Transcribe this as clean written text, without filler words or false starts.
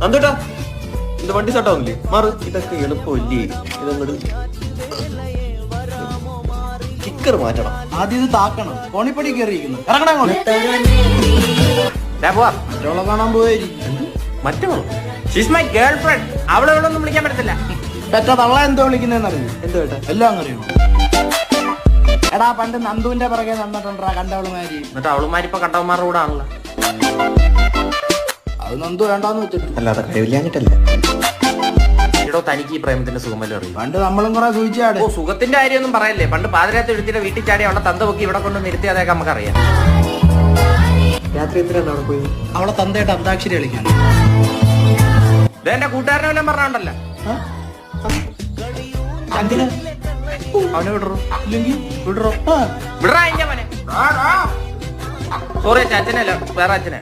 അന്തോട്ടാ ഇത് വണ്ടി സെട്ടാവുന്നില്ലേ? മാറ്. ഇതൊക്കെ എളുപ്പമില്ലേ? ഇതങ്ങോട്ട് സ്റ്റിക്കർ മാറ്റണം. ആദ്യം ഇത് താക്കണം. കോണിപ്പടി കയറിയിരിക്കുന്നു. ഇറങ്ങണം മറ്റുള്ള കാണാൻ പോയിരിക്കും. മറ്റോ ഗേൾ ഫ്രണ്ട്. അവളെ ഒന്നും വിളിക്കാൻ പറ്റത്തില്ല. പെറ്റ തള്ള എന്തോ വിളിക്കുന്നറിയോ? എന്തോ ഏട്ടാ എല്ലാം അറിയണോ? എടാ പണ്ട് നന്ദുവിന്റെ പിറകെ നടന്നിട്ടുണ്ടാ കണ്ടവളുമാരി. എന്നിട്ട് അവളുമാരിപ്പോ കണ്ടവന്മാരുടെ കൂടെ ആണല്ലോ. അത് നന്ദു വേണ്ടാന്ന് വെച്ചിട്ട്. അല്ലാതെ കഴിവില്ലാഞ്ഞിട്ടല്ല. എടോ തനിക്ക് ഈ പ്രേമത്തിന്റെ സുഖമല്ലോ അറിയും. പണ്ട് നമ്മളും കുറെ സൂചിച്ചാട്. ഓ സുഖത്തിന്റെ കാര്യമൊന്നും പറയല്ലേ. പണ്ട് പാതിരാത്രി എടുത്തിട്ട് വീട്ടിൽ ചാടി അവളെ തന്ത പൊക്കി ഇവിടെ കൊണ്ട് നിർത്തി. അതൊക്കെ നമുക്കറിയാം. രാത്രി എത്രയാണ് അവിടെ പോയി? അവളെ തന്തയായിട്ട് അന്താക്ഷരി കളിക്കാൻ. എന്റെ കൂട്ടുകാരനെ വല്ലതും പറഞ്ഞോണ്ടല്ലോ. അവനെ വിടറോ? ഇല്ലെങ്കിൽ വിടറോ? വിടറാ എന്റെ മോനെ. സോറി അച്ഛനല്ല വേറെ അച്ഛനെ.